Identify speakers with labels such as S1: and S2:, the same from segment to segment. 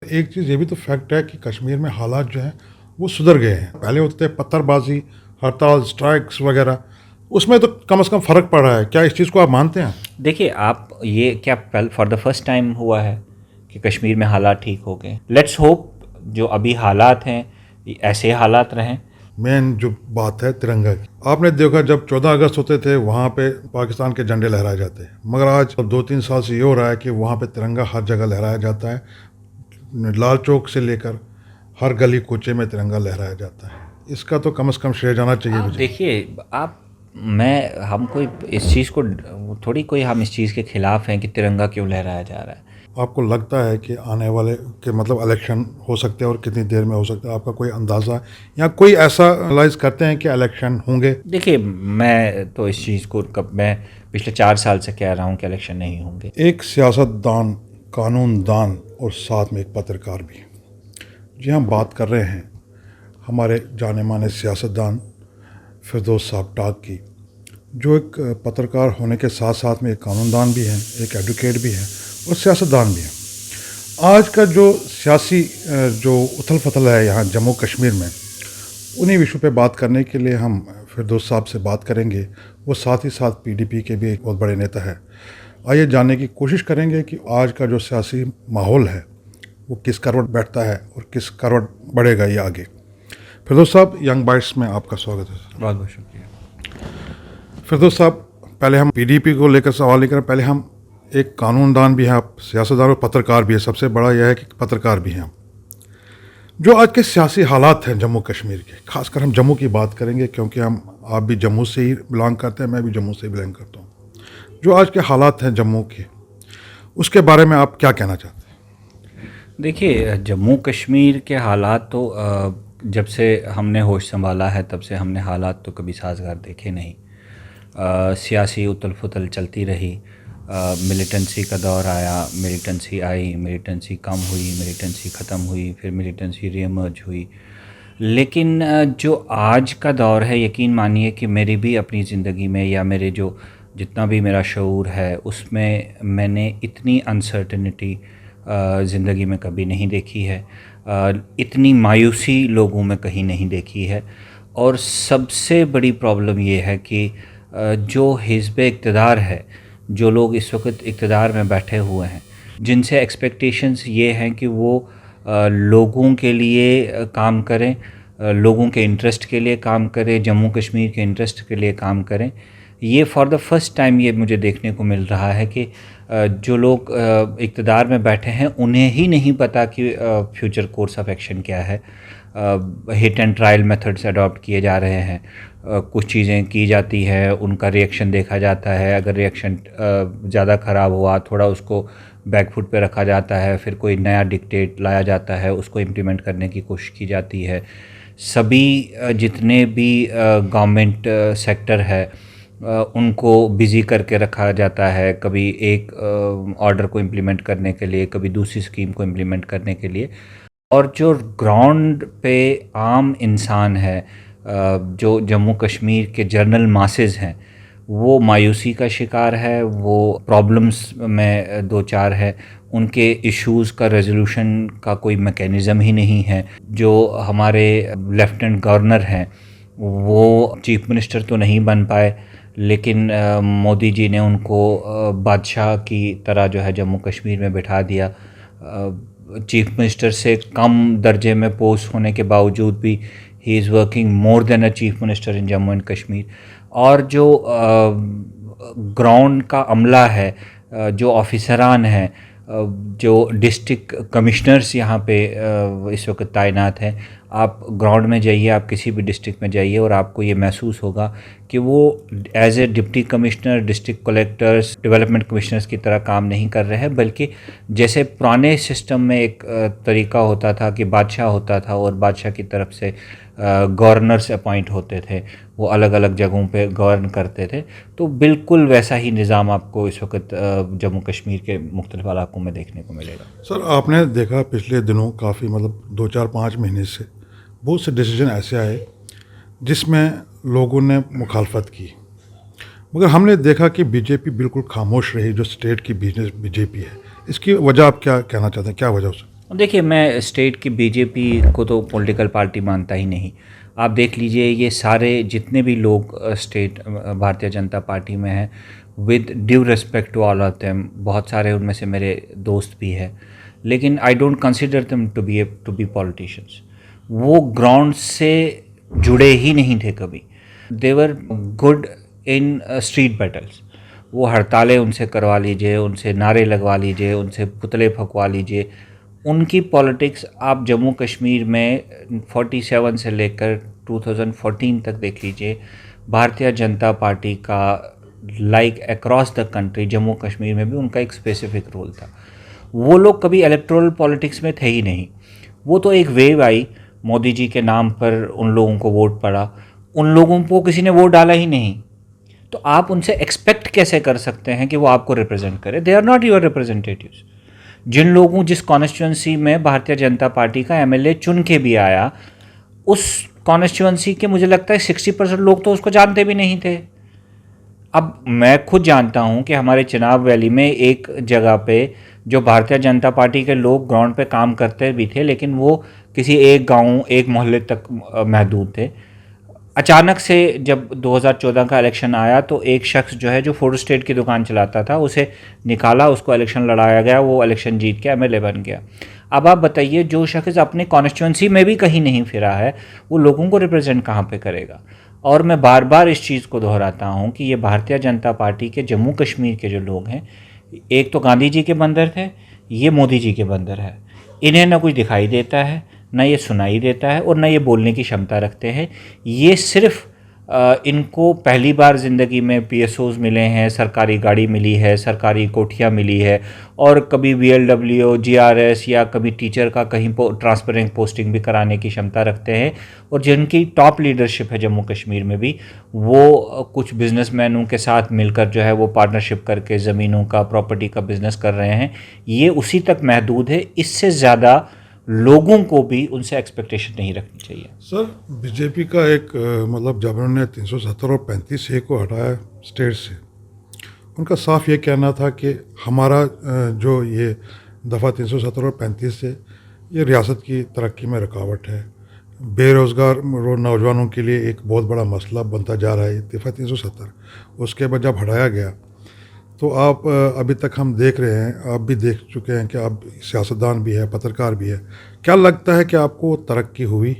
S1: एक चीज़ ये भी तो फैक्ट है कि कश्मीर में हालात जो हैं वो सुधर गए हैं। पहले होते थे पत्थरबाजी, हड़ताल, स्ट्राइक्स वगैरह, उसमें तो कम से कम फ़र्क पड़ रहा है। क्या इस चीज़ को आप मानते हैं?
S2: देखिए, आप ये क्या फॉर द फर्स्ट टाइम हुआ है कि कश्मीर में हालात ठीक हो गए? लेट्स होप जो अभी हालात हैं ऐसे हालात रहें।
S1: मेन जो बात है तिरंगा की, आपने देखा जब 14 अगस्त होते थे वहाँ पे पाकिस्तान के झंडे लहराए जाते हैं, मगर आज 2-3 साल से ये हो रहा है कि वहाँ पे तिरंगा हर जगह लहराया जाता है। लाल चौक से लेकर हर गली कूचे में तिरंगा लहराया जाता है। इसका तो कम से कम श्रेय जाना चाहिए
S2: आप
S1: मुझे।
S2: देखिए, आप मैं हम कोई इस चीज़ को थोड़ी कोई हम इस चीज़ के खिलाफ हैं कि तिरंगा क्यों लहराया जा रहा है।
S1: आपको लगता है कि आने वाले के मतलब इलेक्शन हो सकते हैं और कितनी देर में हो सकता है? आपका कोई अंदाज़ा या कोई ऐसा एनालाइज करते हैं कि इलेक्शन होंगे?
S2: देखिए, मैं तो इस चीज़ को कब मैं पिछले 4 साल से कह रहा हूँ कि इलेक्शन नहीं होंगे।
S1: एक सियासतदान, कानूनदान और साथ में एक पत्रकार भी। जी, हम बात कर रहे हैं हमारे जाने माने सियासतदान फिरदौस साहब टाक की, जो एक पत्रकार होने के साथ साथ में एक कानूनदान भी हैं, एक एडवोकेट भी हैं और सियासतदान भी हैं। आज का जो सियासी जो उथल पुथल है यहाँ जम्मू कश्मीर में, उन्हीं विषयों पे बात करने के लिए हम फिरदौस साहब से बात करेंगे। वो साथ ही साथ पीडीपी के भी एक बहुत बड़े नेता है। आइए जानने की कोशिश करेंगे कि आज का जो सियासी माहौल है वो किस करवट बैठता है और किस करवट बढ़ेगा ये आगे। फिरदौस साहब, यंग बाइट्स में आपका स्वागत है।
S2: बहुत बहुत शुक्रिया।
S1: फिरदौस साहब, पहले हम पीडीपी को लेकर सवाल नहीं करें, पहले हम एक कानूनदान भी हैं आप, सियासतदान और पत्रकार भी है। सबसे बड़ा यह है कि पत्रकार भी हैं आप। जो आज के सियासी हालात हैं जम्मू कश्मीर के, खासकर हम जम्मू की बात करेंगे क्योंकि आप भी जम्मू से ही बिलोंग करते हैं, मैं भी जम्मू से ही बिलोंग करता हूँ। जो आज के हालात हैं जम्मू के, उसके बारे में आप क्या कहना चाहते हैं?
S2: देखिए, जम्मू कश्मीर के हालात तो जब से हमने होश संभाला है तब से हमने हालात तो कभी साजगार देखे नहीं। सियासी उथल पुथल चलती रही। मिलिटेंसी का दौर आया, मिलिटेंसी आई, मिलिटेंसी कम हुई, मिलिटेंसी ख़त्म हुई, फिर मिलिटेंसी रीइमर्ज हुई। लेकिन जो आज का दौर है, यकीन मानिए कि मेरी भी अपनी ज़िंदगी में या मेरे जो जितना भी मेरा शऊर है उसमें मैंने इतनी अनसर्टेनिटी ज़िंदगी में कभी नहीं देखी है। इतनी मायूसी लोगों में कहीं नहीं देखी है। और सबसे बड़ी प्रॉब्लम ये है कि जो हिज़्ब इक़्तिदार है, जो लोग इस वक्त इक़्तिदार में बैठे हुए हैं, जिनसे एक्सपेक्टेशंस ये हैं कि वो लोगों के लिए काम करें, लोगों के इंटरेस्ट के लिए काम करें, जम्मू कश्मीर के इंटरेस्ट के लिए काम करें। ये फॉर द फर्स्ट टाइम ये मुझे देखने को मिल रहा है कि जो लोग इक़्तिदार में बैठे हैं उन्हें ही नहीं पता कि फ्यूचर कोर्स ऑफ एक्शन क्या है। Hit and trial methods adopt किए जा रहे हैं। कुछ चीज़ें की जाती है, उनका रिएक्शन देखा जाता है। अगर रिएक्शन ज़्यादा ख़राब हुआ, थोड़ा उसको बैक फुट पे रखा जाता है, फिर कोई नया डिक्टेट लाया जाता है, उसको इम्प्लीमेंट करने की कोशिश की जाती है। सभी जितने भी गवर्नमेंट सेक्टर है उनको बिज़ी करके रखा जाता है, कभी एक ऑर्डर को इम्प्लीमेंट करने के लिए, कभी दूसरी स्कीम को इम्प्लीमेंट करने के लिए। और जो ग्राउंड पे आम इंसान है, जो जम्मू कश्मीर के जर्नल मासेस हैं, वो मायूसी का शिकार है, वो प्रॉब्लम्स में दो चार है। उनके इश्यूज़ का रेजोल्यूशन का कोई मैकेनिज़्म ही नहीं है। जो हमारे लेफ्टिनेंट गवर्नर हैं वो चीफ मिनिस्टर तो नहीं बन पाए, लेकिन मोदी जी ने उनको बादशाह की तरह जो है जम्मू कश्मीर में बिठा दिया। चीफ मिनिस्टर से कम दर्जे में पोस्ट होने के बावजूद भी he is working more than a chief minister in Jammu and Kashmir. और जो ग्राउंड का अमला है, जो ऑफिसरान हैं, जो डिस्ट्रिक्ट कमिश्नर्स यहाँ पे इस वक्त तैनात हैं, आप ग्राउंड में जाइए, आप किसी भी डिस्ट्रिक्ट में जाइए और आपको ये महसूस होगा कि वो as a deputy commissioner, district collectors, development commissioners की तरह काम नहीं कर रहे हैं, बल्कि जैसे पुराने सिस्टम में एक तरीका होता था कि बादशाह होता था और बादशाह की तरफ से गवर्नर्स अपॉइंट होते थे, वो अलग अलग जगहों पे गवर्न करते थे। तो बिल्कुल वैसा ही निज़ाम आपको इस वक्त जम्मू कश्मीर के मुख्तलिफ इलाकों में देखने को मिलेगा।
S1: सर, आपने देखा पिछले दिनों काफ़ी मतलब 2-4-5 महीने से बहुत से डिसीजन ऐसे आए जिसमें लोगों ने मुखालफत की, मगर हमने देखा कि बीजेपी बिल्कुल खामोश रही। जो स्टेट की बीजेपी है, इसकी वजह आप क्या कहना चाहते हैं? क्या वजह हो सकती
S2: देखिए, मैं स्टेट की बीजेपी को तो पॉलिटिकल पार्टी मानता ही नहीं। आप देख लीजिए, ये सारे जितने भी लोग स्टेट भारतीय जनता पार्टी में हैं, with due respect to all of them, बहुत सारे उनमें से मेरे दोस्त भी हैं, लेकिन I don't consider them to be politicians. वो ग्राउंड से जुड़े ही नहीं थे कभी। They were good in street battles. वो हड़तालें उनसे करवा लीजिए, उनसे नारे लगवा लीजिए, उनसे पुतले फंकवा लीजिए। उनकी पॉलिटिक्स आप जम्मू कश्मीर में 47 से लेकर 2014 तक देख लीजिए। भारतीय जनता पार्टी का like across the country, Jammu Kashmir में भी उनका एक स्पेसिफिक रोल था। वो लोग कभी इलेक्टोरल पॉलिटिक्स में थे ही नहीं। वो तो एक वेव आई, मोदी जी के नाम पर उन लोगों को वोट पड़ा, उन लोगों को किसी ने वोट डाला ही नहीं। तो आप उनसे एक्सपेक्ट कैसे कर सकते हैं कि वो आपको रिप्रेजेंट करें? They are not your representatives. जिन लोगों, जिस कॉन्स्टिट्यूंसी में भारतीय जनता पार्टी का एमएलए चुन के भी आया, उस कॉन्स्टिट्यूंसी के मुझे लगता है 60% लोग तो उसको जानते भी नहीं थे। अब मैं खुद जानता हूं कि हमारे चिनाब वैली में एक जगह पे जो भारतीय जनता पार्टी के लोग ग्राउंड पे काम करते भी थे, लेकिन वो किसी एक गांव, एक मोहल्ले तक महदूद थे। अचानक से जब 2014 का इलेक्शन आया तो एक शख्स जो है, जो फोटो स्टेट की दुकान चलाता था, उसे निकाला, उसको इलेक्शन लड़ाया गया, वो इलेक्शन जीत के एमएलए बन गया। अब आप बताइए, जो शख्स अपने कॉन्स्टिट्यूंसी में भी कहीं नहीं फिरा है, वो लोगों को रिप्रेजेंट कहाँ पे करेगा? और मैं बार बार इस चीज़ को दोहराता हूँ कि ये भारतीय जनता पार्टी के जम्मू कश्मीर के जो लोग हैं, एक तो गांधी जी के बंदर थे, ये मोदी जी के बंदर है। इन्हें ना कुछ दिखाई देता है, ना ये सुनाई देता है, और ना ये बोलने की क्षमता रखते हैं। ये सिर्फ इनको पहली बार ज़िंदगी में पीएसओज मिले हैं, सरकारी गाड़ी मिली है, सरकारी कोठियाँ मिली है, और कभी वीएलडब्ल्यू, जीआरएस या कभी टीचर का कहीं ट्रांसफरिंग पोस्टिंग भी कराने की क्षमता रखते हैं। और जिनकी टॉप लीडरशिप है जम्मू कश्मीर में भी, वो कुछ बिजनेसमैनों के साथ मिलकर जो है वो पार्टनरशिप करके ज़मीनों का, प्रॉपर्टी का बिजनेस कर रहे हैं। ये उसी तक महदूद है, इससे ज़्यादा लोगों को भी उनसे एक्सपेक्टेशन नहीं रखनी चाहिए।
S1: सर, बीजेपी का एक मतलब जब उन्होंने 370 और 35A को हटाया स्टेट से, उनका साफ ये कहना था कि हमारा जो ये दफ़ा 370 और 35 से ये रियासत की तरक्की में रुकावट है, बेरोज़गार नौजवानों के लिए एक बहुत बड़ा मसला बनता जा रहा है दफ़ा 370। उसके बाद जब हटाया गया तो आप अभी तक हम देख रहे हैं, आप भी देख चुके हैं कि आप सियासतदान भी है, पत्रकार भी है। क्या लगता है कि आपको तरक्की हुई,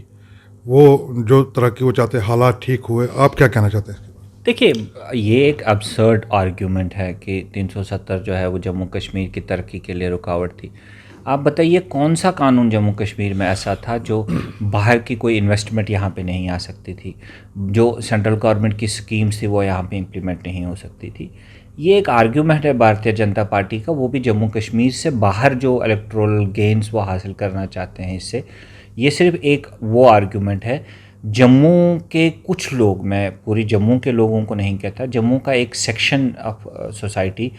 S1: वो जो तरक्की वो चाहते, हालात ठीक हुए? आप क्या कहना चाहते हैं?
S2: देखिए, ये एक अब्सर्ड आर्ग्यूमेंट है कि 370 जो है वो जम्मू कश्मीर की तरक्की के लिए रुकावट थी। आप बताइए, कौन सा कानून जम्मू कश्मीर में ऐसा था जो बाहर की कोई इन्वेस्टमेंट यहाँ पे नहीं आ सकती थी, जो सेंट्रल गवर्नमेंट की स्कीम्स थी वो यहाँ पे इम्प्लीमेंट नहीं हो सकती थी? ये एक आर्ग्यूमेंट है भारतीय जनता पार्टी का, वो भी जम्मू कश्मीर से बाहर जो इलेक्टोरल गेन्स वो हासिल करना चाहते हैं इससे। ये सिर्फ एक वो आर्ग्यूमेंट है। जम्मू के कुछ लोग, मैं पूरी जम्मू के लोगों को नहीं कहता, जम्मू का एक सेक्शन ऑफ सोसाइटी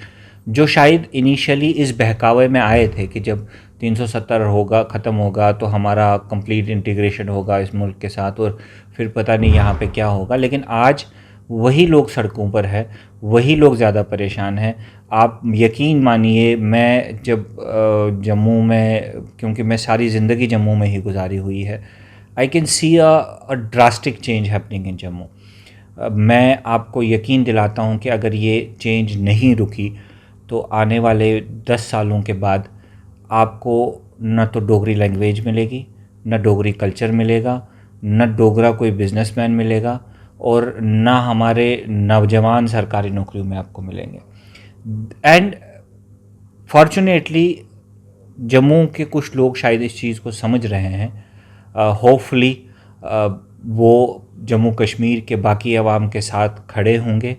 S2: जो शायद इनिशियली इस बहकावे में आए थे कि जब 370 होगा, ख़त्म होगा तो हमारा कंप्लीट इंटीग्रेशन होगा इस मुल्क के साथ, और फिर पता नहीं यहाँ पे क्या होगा। लेकिन आज वही लोग सड़कों पर है, वही लोग ज़्यादा परेशान हैं। आप यकीन मानिए, मैं जब जम्मू में, क्योंकि मैं सारी ज़िंदगी जम्मू में ही गुजारी हुई है, I can see a drastic change happening in Jammu. मैं आपको यकीन दिलाता हूँ कि अगर ये चेंज नहीं रुकी तो आने वाले 10 सालों के बाद आपको न तो डोगरी लैंग्वेज मिलेगी, न डोगरी कल्चर मिलेगा, न डोगरा कोई बिजनेसमैन मिलेगा, और ना हमारे नौजवान सरकारी नौकरियों में आपको मिलेंगे। एंड फॉर्चुनेटली जम्मू के कुछ लोग शायद इस चीज़ को समझ रहे हैं। होपफुली वो जम्मू कश्मीर के बाकी अवाम के साथ खड़े होंगे,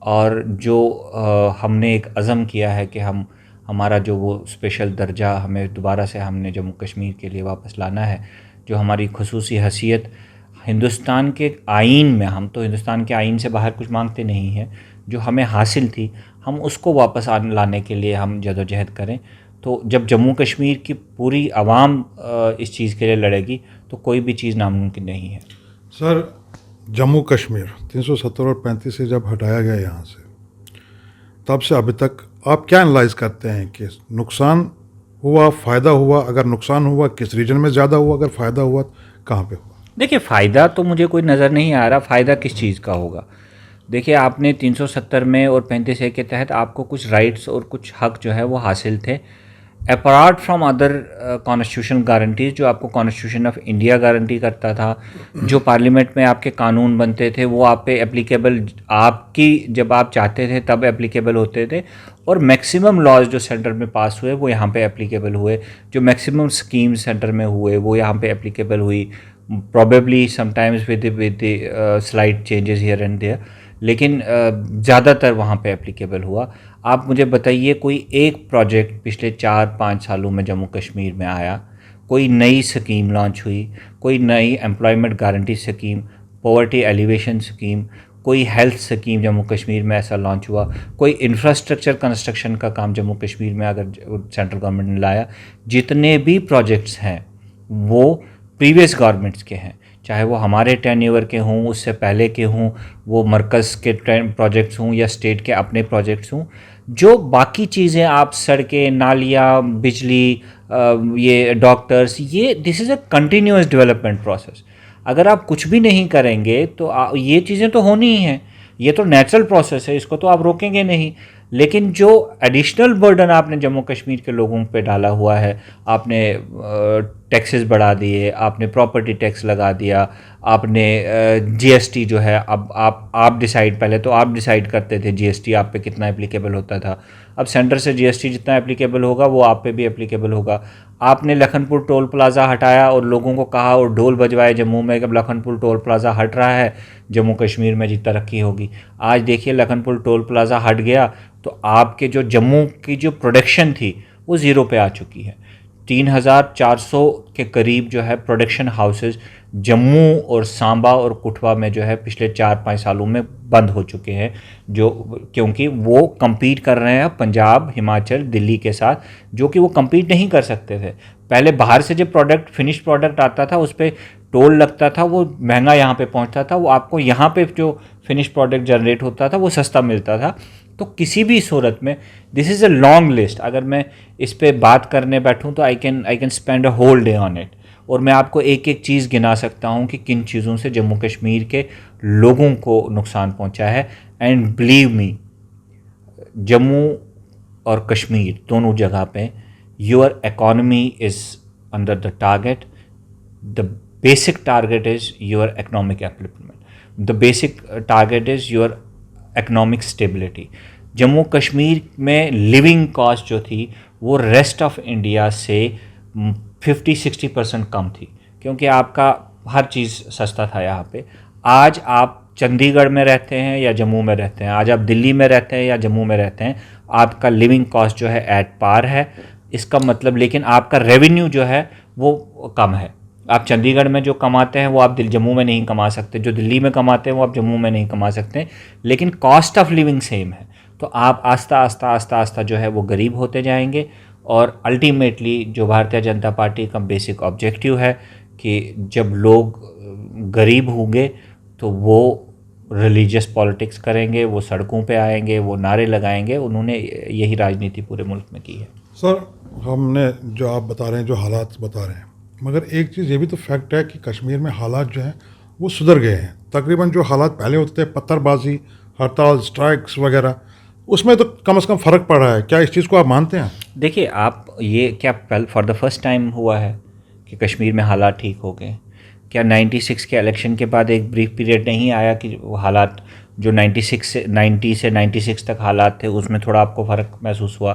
S2: और जो हमने एक अज़म किया है कि हमारा जो वो स्पेशल दर्जा हमें दोबारा से हमने जम्मू कश्मीर के लिए वापस लाना है, जो हमारी खुसूसी हैसियत हिंदुस्तान के आइन में, हम तो हिंदुस्तान के आइन से बाहर कुछ मांगते नहीं हैं, जो हमें हासिल थी, हम उसको वापस लाने के लिए हम जदोजहद करें। तो जब जम्मू कश्मीर की पूरी आवाम इस चीज़ के लिए लड़ेगी तो कोई भी चीज़ नामुमकिन नहीं है।
S1: सर, जम्मू कश्मीर 370 और 35 से जब हटाया गया यहाँ से, तब से अभी तक आप क्या एनालाइज करते हैं कि नुकसान हुआ, फ़ायदा हुआ, अगर नुकसान हुआ किस रीजन में ज़्यादा हुआ, अगर फ़ायदा हुआ कहाँ पे हुआ?
S2: देखिए, फ़ायदा तो मुझे कोई नज़र नहीं आ रहा, फ़ायदा किस चीज़ का होगा। देखिए, आपने 370 में और 35 ए के तहत आपको कुछ राइट्स और कुछ हक जो है वो हासिल थे, apart from other constitution guarantees जो आपको कॉन्स्टिट्यूशन ऑफ इंडिया गारंटी करता था। जो पार्लियामेंट में आपके कानून बनते थे वो आप पे एप्लीकेबल, आपकी जब आप चाहते थे तब एप्लीकेबल होते थे, और मैक्सिमम लॉज जो सेंटर में पास हुए वो यहाँ पे एप्लीकेबल हुए, जो मैक्सिमम स्कीम सेंटर में हुए वो यहाँ पे एप्लीकेबल हुई, probably sometimes with slight changes here and there, लेकिन ज़्यादातर वहाँ पे एप्लीकेबल हुआ। आप मुझे बताइए कोई एक प्रोजेक्ट पिछले 4-5 सालों में जम्मू कश्मीर में आया, कोई नई स्कीम लॉन्च हुई, कोई नई employment guarantee scheme, poverty alleviation scheme, कोई हेल्थ स्कीम जम्मू कश्मीर में ऐसा लॉन्च हुआ, कोई इंफ्रास्ट्रक्चर कंस्ट्रक्शन का काम जम्मू कश्मीर में अगर सेंट्रल गवर्नमेंट ने लाया, जितने भी प्रोजेक्ट्स हैं वो प्रीवियस गवर्नमेंट्स के हैं, चाहे वो हमारे टेन्योर के हों, उससे पहले के हों, वो मरकज़ के प्रोजेक्ट्स हों या स्टेट के अपने प्रोजेक्ट्स हों। जो बाकी चीज़ें आप सड़कें, नालियाँ, बिजली, ये डॉक्टर्स, ये this is a continuous development process. अगर आप कुछ भी नहीं करेंगे तो ये चीज़ें तो होनी ही हैं, ये तो नेचुरल प्रोसेस है, इसको तो आप रोकेंगे नहीं। लेकिन जो एडिशनल बर्डन आपने जम्मू कश्मीर के लोगों पे डाला हुआ है, आपने टैक्सेस बढ़ा दिए, आपने प्रॉपर्टी टैक्स लगा दिया, आपने जीएसटी जो है, अब आप डिसाइड, पहले तो आप डिसाइड करते थे जीएसटी आप पे कितना एप्लीकेबल होता था, अब सेंटर से जीएसटी जितना एप्लीकेबल होगा वो आप पे भी एप्लीकेबल होगा। आपने लखनपुर टोल प्लाज़ा हटाया और लोगों को कहा और ढोल बजवाए जम्मू में कि अब लखनपुर टोल प्लाज़ा हट रहा है, जम्मू कश्मीर में जी तरक्की होगी। आज देखिए लखनपुर टोल प्लाज़ा हट गया तो आपके जो जम्मू की जो प्रोडक्शन थी वो ज़ीरो पे आ चुकी है। 3,400 के करीब जो है प्रोडक्शन हाउसेस जम्मू और सांबा और कुठवा में जो है पिछले 4-5 सालों में बंद हो चुके हैं, जो क्योंकि वो compete कर रहे हैं पंजाब, हिमाचल, दिल्ली के साथ, जो कि वो compete नहीं कर सकते थे। पहले बाहर से जब प्रोडक्ट, फिनिश प्रोडक्ट आता था उस पर टोल लगता था, वो महंगा यहाँ पे पहुँचता था, वो आपको यहाँ पे जो फिनिश प्रोडक्ट जनरेट होता था वो सस्ता मिलता था। तो किसी भी सूरत में this is a long list, अगर मैं इस पे बात करने बैठूं तो I can spend a whole day on it, और मैं आपको एक एक चीज़ गिना सकता हूं कि किन चीज़ों से जम्मू कश्मीर के लोगों को नुकसान पहुंचा है। एंड बिलीव मी, जम्मू और कश्मीर दोनों जगह पे your economy is under the target. The basic target is your economic employment, the basic target is your economic stability. Jammu Kashmir में लिविंग कॉस्ट जो थी वो रेस्ट ऑफ इंडिया से 50-60% कम थी, क्योंकि आपका हर चीज़ सस्ता था यहाँ पे। आज आप चंडीगढ़ में रहते हैं या जम्मू में रहते हैं, आज आप दिल्ली में रहते हैं या जम्मू में रहते हैं, आपका लिविंग कॉस्ट जो है एट पार है। इसका मतलब, लेकिन आपका रेवेन्यू जो है वो कम है। आप चंडीगढ़ में जो कमाते हैं वो आप जम्मू में नहीं कमा सकते, जो दिल्ली में कमाते हैं वो आप जम्मू में नहीं कमा सकते, लेकिन कॉस्ट ऑफ लिविंग सेम है। तो आप आस्ता आस्ता जो है वो गरीब होते जाएंगे, और अल्टीमेटली जो भारतीय जनता पार्टी का बेसिक ऑब्जेक्टिव है कि जब लोग गरीब होंगे तो वो रिलीजियस पॉलिटिक्स करेंगे, वो सड़कों पे आएंगे, वो नारे लगाएंगे। उन्होंने यही राजनीति पूरे मुल्क में की है।
S1: सर, हमने जो आप बता रहे हैं, जो हालात बता रहे हैं, मगर एक चीज़ ये भी तो फैक्ट है कि कश्मीर में हालात जो हैं वो सुधर गए हैं। तकरीबन जो हालात पहले होते थे, पत्थरबाजी, हड़ताल, स्ट्राइक्स वगैरह, उसमें तो कम से कम फ़र्क पड़ रहा है। क्या इस चीज़ को आप मानते हैं?
S2: देखिए, आप ये क्या फॉर द फर्स्ट टाइम हुआ है कि कश्मीर में हालात ठीक हो गए? क्या 96 के इलेक्शन के बाद एक ब्रीफ पीरियड नहीं आया कि वो हालात जो 90 से 96 तक हालात थे उसमें थोड़ा आपको फ़र्क महसूस हुआ?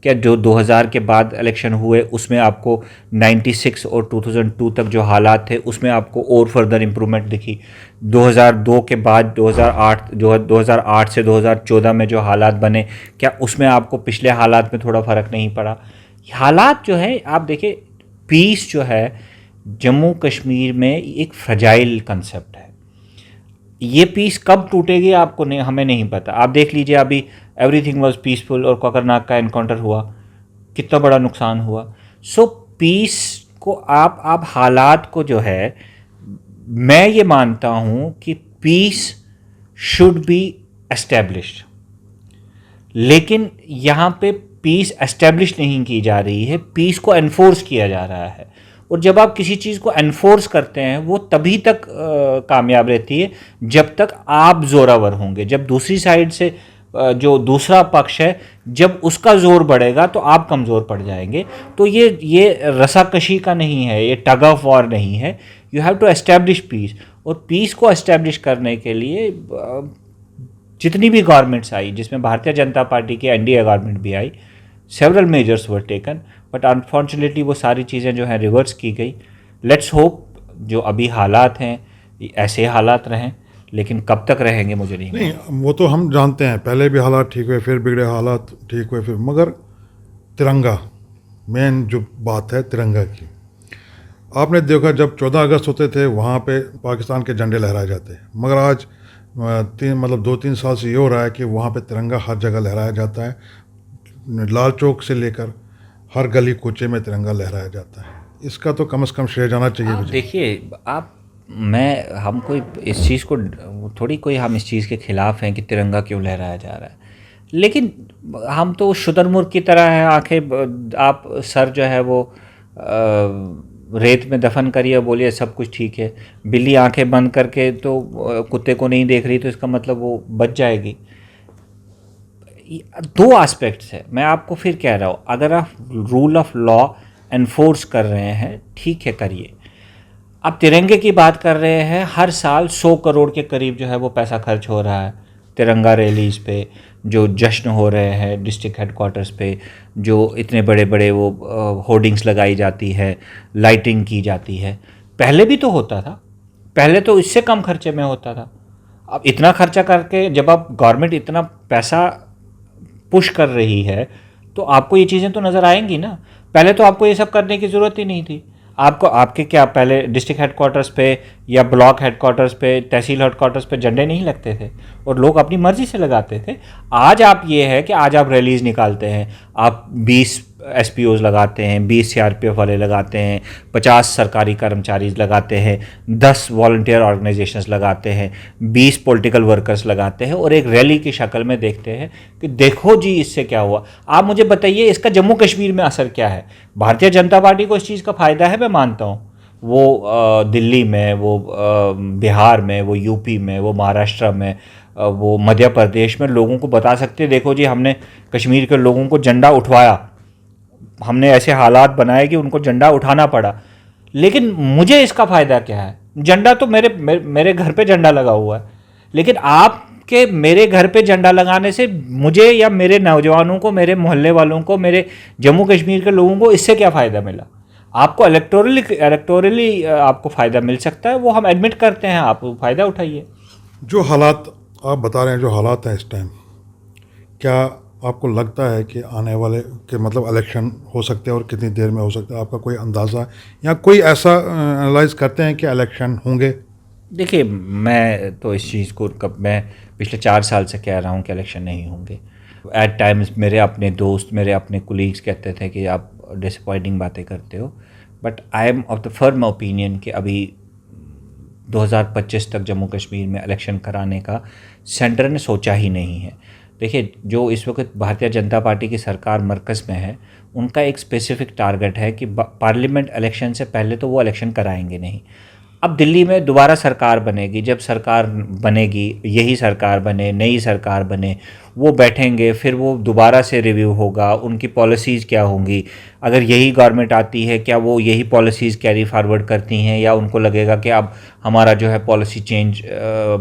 S2: क्या जो 2000 के बाद इलेक्शन हुए उसमें आपको 96 और 2002 तक जो हालात थे उसमें आपको और फर्दर इम्प्रूवमेंट दिखी? 2002 के बाद 2008 से 2014 में जो हालात बने, क्या उसमें आपको पिछले हालात में थोड़ा फ़र्क नहीं पड़ा? हालात जो है, आप देखिए, पीस जो है जम्मू कश्मीर में एक फ्रजाइल कंसेप्ट है। ये पीस कब टूटेगी आपको नहीं, हमें नहीं पता। आप देख लीजिए, अभी एवरीथिंग वाज पीसफुल और कोकरनाग का एनकाउंटर हुआ, कितना बड़ा नुकसान हुआ। सो पीस को आप हालात को जो है, मैं ये मानता हूँ कि पीस शुड बी एस्टेब्लिश्ड, लेकिन यहाँ पे पीस एस्टेब्लिश नहीं की जा रही है, पीस को एनफोर्स किया जा रहा है। और जब आप किसी चीज़ को एनफोर्स करते हैं वो तभी तक कामयाब रहती है जब तक आप ज़ोरावर होंगे। जब दूसरी साइड से जो दूसरा पक्ष है जब उसका ज़ोर बढ़ेगा तो आप कमज़ोर पड़ जाएंगे। तो ये रसाकशी का नहीं है, ये टग ऑफ वॉर नहीं है। You have to establish peace, और पीस को एस्टैब्लिश करने के लिए जितनी भी गवर्नमेंट्स आई, जिसमें भारतीय जनता पार्टी की एनडीए गवर्नमेंट भी आई, several measures were taken, but unfortunately वो सारी चीज़ें जो हैं रिवर्स की गई। लेट्स होप जो अभी हालात हैं ऐसे हालात रहें, लेकिन कब तक रहेंगे मुझे नहीं।
S1: वो तो हम जानते हैं, पहले भी हालात ठीक हुए, फिर बिगड़े, हालात ठीक हुए फिर, मगर तिरंगा मेन जो बात है तिरंगा की। आपने देखा जब 14 अगस्त होते थे वहाँ पे पाकिस्तान के झंडे लहराए जाते हैं, मगर आज 2-3 साल से ये हो रहा है कि वहाँ पे तिरंगा हर जगह लहराया जाता है। लाल चौक से लेकर हर गली कूचे में तिरंगा लहराया जाता है। इसका तो कम से कम श्रेय जाना चाहिए मुझे।
S2: देखिए आप, हम कोई इस चीज़ को थोड़ी कोई हम इस चीज़ के ख़िलाफ़ हैं कि तिरंगा क्यों लहराया जा रहा है, लेकिन हम तो शुतुरमुर्ग की तरह हैं। आंखें आप सर जो है वो रेत में दफन करिए, बोलिए सब कुछ ठीक है। बिल्ली आंखें बंद करके तो कुत्ते को नहीं देख रही तो इसका मतलब वो बच जाएगी। दो एस्पेक्ट्स है, मैं आपको फिर कह रहा हूँ, अगर आप रूल ऑफ लॉ एनफोर्स कर रहे हैं ठीक है करिए। अब तिरंगे की बात कर रहे हैं, हर साल 100 करोड़ के करीब जो है वो पैसा खर्च हो रहा है तिरंगा रैलीज़ पे, जो जश्न हो रहे हैं डिस्ट्रिक्ट हेडक्वार्टर्स पे, जो इतने बड़े बड़े वो होर्डिंग्स लगाई जाती है, लाइटिंग की जाती है। पहले भी तो होता था, पहले तो इससे कम खर्चे में होता था। अब इतना खर्चा करके जब आप गवर्नमेंट इतना पैसा पुश कर रही है तो आपको ये चीज़ें तो नज़र आएंगी ना। पहले तो आपको ये सब करने की ज़रूरत ही नहीं थी। आपको आपके क्या पहले डिस्ट्रिक्ट हेडक्वार्टर्स पे या ब्लॉक हेडक्वार्टर्स पे, तहसील हेडक्वार्टर्स पे झंडे नहीं लगते थे और लोग अपनी मर्ज़ी से लगाते थे। आज आप ये है कि आज आप रैलीज़ निकालते हैं, आप 20 एसपीओज लगाते हैं, 20 सीआरपीएफ वाले लगाते हैं, 50 सरकारी कर्मचारी लगाते हैं, 10 वॉलंटियर ऑर्गेनाइजेशंस लगाते हैं, 20 पॉलिटिकल वर्कर्स लगाते हैं और एक रैली की शक्ल में देखते हैं कि देखो जी इससे क्या हुआ। आप मुझे बताइए इसका जम्मू कश्मीर में असर क्या है। भारतीय जनता पार्टी को इस चीज़ का फ़ायदा है, मैं मानता हूँ। वो दिल्ली में, वो बिहार में, वो यूपी में, वो महाराष्ट्र में, वो मध्य प्रदेश में लोगों को बता सकते देखो जी हमने कश्मीर के लोगों को झंडा उठवाया, हमने ऐसे हालात बनाए कि उनको झंडा उठाना पड़ा। लेकिन मुझे इसका फ़ायदा क्या है? झंडा तो मेरे घर पे झंडा लगा हुआ है, लेकिन आपके मेरे घर पे झंडा लगाने से मुझे या मेरे नौजवानों को, मेरे मोहल्ले वालों को, मेरे जम्मू कश्मीर के लोगों को इससे क्या फ़ायदा मिला? आपको इलेक्टोरली आपको फ़ायदा मिल सकता है, वो हम एडमिट करते हैं, आप फ़ायदा उठाइए।
S1: जो हालात आप बता रहे हैं, जो हालात हैं इस टाइम, क्या आपको लगता है कि आने वाले के मतलब इलेक्शन हो सकते हैं और कितनी देर में हो सकता है? आपका कोई अंदाज़ा है या कोई ऐसा एनालाइज करते हैं कि इलेक्शन होंगे?
S2: देखिए मैं तो इस चीज़ को मैं पिछले 4 साल से कह रहा हूँ कि इलेक्शन नहीं होंगे। एट टाइम्स मेरे अपने दोस्त, मेरे अपने कुलीग्स कहते थे कि आप डिसअपॉइंटिंग बातें करते हो, but I am of the firm opinion कि अभी 2025 तक जम्मू कश्मीर में इलेक्शन कराने का सेंटर ने सोचा ही नहीं है। देखिए जो इस वक्त भारतीय जनता पार्टी की सरकार मरकज़ में है, उनका एक स्पेसिफिक टारगेट है कि पार्लियामेंट इलेक्शन से पहले तो वो इलेक्शन कराएंगे नहीं। अब दिल्ली में दोबारा सरकार बनेगी, जब सरकार बनेगी, यही सरकार बने, नई सरकार बने, वो बैठेंगे, फिर वो दोबारा से रिव्यू होगा, उनकी पॉलिसीज़ क्या होंगी। अगर यही गवर्नमेंट आती है, क्या वो यही पॉलिसीज़ कैरी फारवर्ड करती हैं या उनको लगेगा कि अब हमारा जो है पॉलिसी चेंज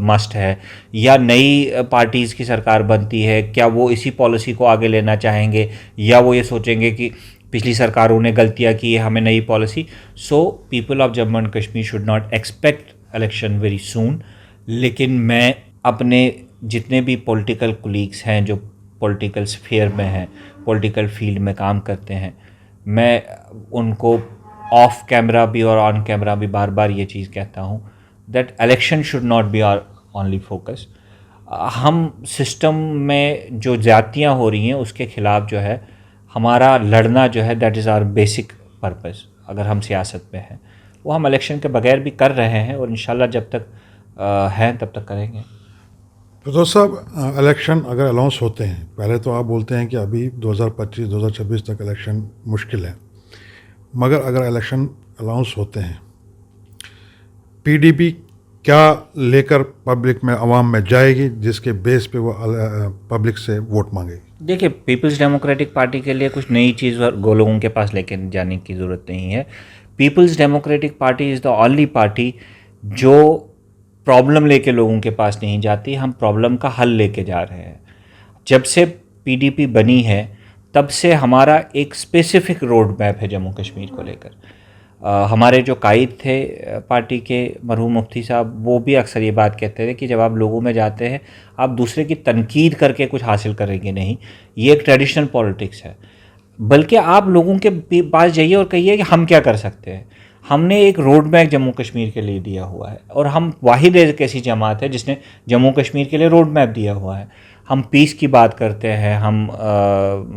S2: मस्ट है, या नई पार्टीज़ की सरकार बनती है, क्या वो इसी पॉलिसी को आगे लेना चाहेंगे या वो ये सोचेंगे कि पिछली सरकारों ने गलतियां की है, हमें नई policy. So people of Jammu and Kashmir should not expect election very soon. लेकिन मैं अपने जितने भी पॉलिटिकल कुलीग्स हैं जो पॉलिटिकल स्फीयर में हैं, पॉलिटिकल फील्ड में काम करते हैं, मैं उनको ऑफ कैमरा भी और ऑन कैमरा भी बार बार ये चीज़ कहता हूँ that election should not be our only focus. हम सिस्टम में जो ज़्यादतियाँ हो रही हैं उसके ख़िलाफ़ जो है हमारा लड़ना जो है that is our basic purpose. अगर हम सियासत में हैं वो हम इलेक्शन के बगैर भी कर रहे हैं और इंशाल्लाह जब तक हैं तब तक करेंगे।
S1: फिरदौस साहब, इलेक्शन अगर अनाउंस होते हैं, पहले तो आप बोलते हैं कि अभी 2025-2026 तक इलेक्शन मुश्किल है, मगर अगर इलेक्शन अनाउंस होते हैं, पीडीपी क्या लेकर पब्लिक में, आवाम में जाएगी जिसके बेस पे वो पब्लिक से वोट मांगेगी?
S2: देखिए, पीपल्स डेमोक्रेटिक पार्टी के लिए कुछ नई चीज़ लोगों के पास लेके जाने की ज़रूरत नहीं है। People's Democratic Party is the only party जो प्रॉब्लम लेके लोगों के पास नहीं जाती, हम प्रॉब्लम का हल लेके जा रहे हैं। जब से पीडीपी बनी है तब से हमारा एक स्पेसिफिक रोड मैप है जम्मू कश्मीर को लेकर। हमारे जो कायद थे पार्टी के, मरहूम मुफ्ती साहब, वो भी अक्सर ये बात कहते थे कि जब आप लोगों में जाते हैं, आप दूसरे की तनकीद करके कुछ हासिल करेंगे नहीं। ये एक ट्रेडिशनल पॉलिटिक्स है, बल्कि आप लोगों के पास जाइए और कहिए कि हम क्या कर सकते हैं। हमने एक रोड मैप जम्मू कश्मीर के लिए दिया हुआ है, और हम वाहिद एक ऐसी जमात है जिसने जम्मू कश्मीर के लिए रोड मैप दिया हुआ है। हम पीस की बात करते हैं, हम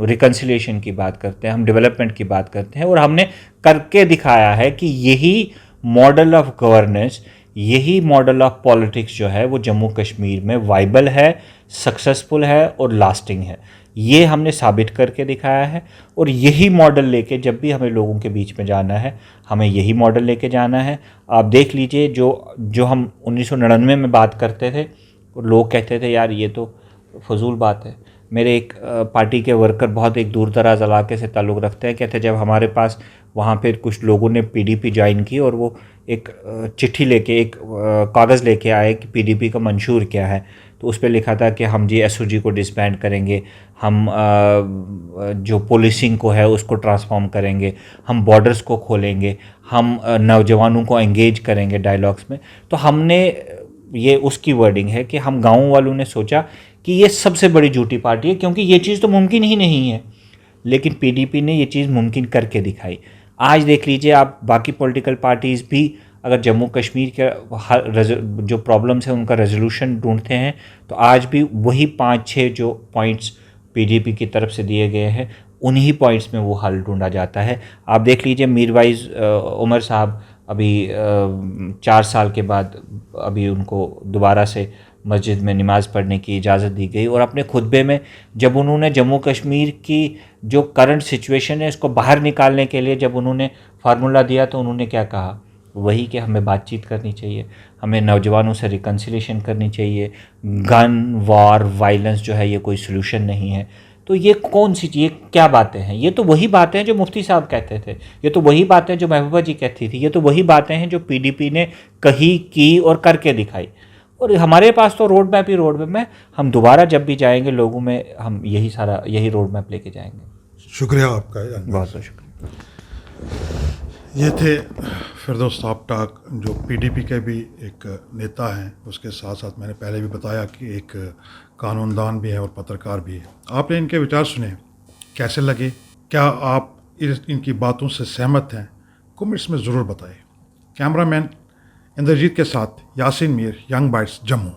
S2: रिकन्सिलिएशन की बात करते हैं, हम डेवलपमेंट की बात करते हैं, और हमने करके दिखाया है कि यही मॉडल ऑफ गवर्नेंस, यही मॉडल ऑफ पॉलिटिक्स जो है वो जम्मू कश्मीर में वाइबल है, सक्सेसफुल है और लास्टिंग है। ये हमने साबित करके दिखाया है, और यही मॉडल लेके जब भी हमें लोगों के बीच में जाना है, हमें यही मॉडल लेके जाना है। आप देख लीजिए, जो हम 1999 में बात करते थे, लोग कहते थे यार ये तो फजूल बात है। मेरे एक पार्टी के वर्कर बहुत एक दूर दराज इलाके से ताल्लुक़ रखते हैं, कहते जब हमारे पास वहाँ पे कुछ लोगों ने पीडीपी ज्वाइन की और वो एक चिट्ठी लेके, एक कागज़ लेके आए कि पीडीपी का मंशूर क्या है, तो उस पर लिखा था कि हम जी एसओजी को डिसबैंड करेंगे, हम जो पुलिसिंग को है उसको ट्रांसफॉर्म करेंगे, हम बॉर्डर्स को खोलेंगे, हम नौजवानों को एंगेज करेंगे डायलॉग्स में। तो हमने, ये उसकी वर्डिंग है कि हम गाँव वालों ने सोचा कि ये सबसे बड़ी झूठी पार्टी है, क्योंकि ये चीज़ तो मुमकिन ही नहीं है, लेकिन पीडीपी ने ये चीज़ मुमकिन करके दिखाई। आज देख लीजिए आप, बाकी पॉलिटिकल पार्टीज़ भी अगर जम्मू कश्मीर के जो प्रॉब्लम्स हैं उनका रेजोल्यूशन ढूंढते हैं, तो आज भी वही 5-6 जो पॉइंट्स पीडीपी की तरफ से दिए गए हैं, उन्हीं पॉइंट्स में वो हल ढूंढा जाता है। आप देख लीजिए, मीरवाइज़ उमर साहब अभी 4 साल के बाद अभी उनको दोबारा से मस्जिद में नमाज़ पढ़ने की इजाज़त दी गई, और अपने खुतबे में जब उन्होंने जम्मू कश्मीर की जो करंट सिचुएशन है इसको बाहर निकालने के लिए जब उन्होंने फार्मूला दिया, तो उन्होंने क्या कहा, वही कि हमें बातचीत करनी चाहिए, हमें नौजवानों से रिकन्सिलिएशन करनी चाहिए, गन वॉर वायलेंस जो है ये कोई सलूशन नहीं है। तो ये कौन सी चीज़, क्या बातें हैं? ये तो वही बातें हैं जो मुफ्ती साहब कहते थे, ये तो वही बातें जो महबूबा जी कहती थी, ये तो वही बातें हैं जो पीडीपी ने कही, की और करके दिखाई। और हमारे पास तो रोड मैप ही रोड मैप है। हम दोबारा जब भी जाएंगे लोगों में, हम यही रोड मैप लेके जाएंगे।
S1: शुक्रिया आपका।
S2: बहुत बहुत शुक्रिया।
S1: ये थे फिरदौस साहब टाक, जो पीडीपी के भी एक नेता हैं। उसके साथ साथ मैंने पहले भी बताया कि एक कानूनदान भी है और पत्रकार भी है। आपने इनके विचार सुने, कैसे लगे? क्या आप इनकी बातों से सहमत हैं? कमेंट्स में ज़रूर बताएं। कैमरामैन इंद्रजीत के साथ यासीन मीर, यंग बाइट्स, जम्मू।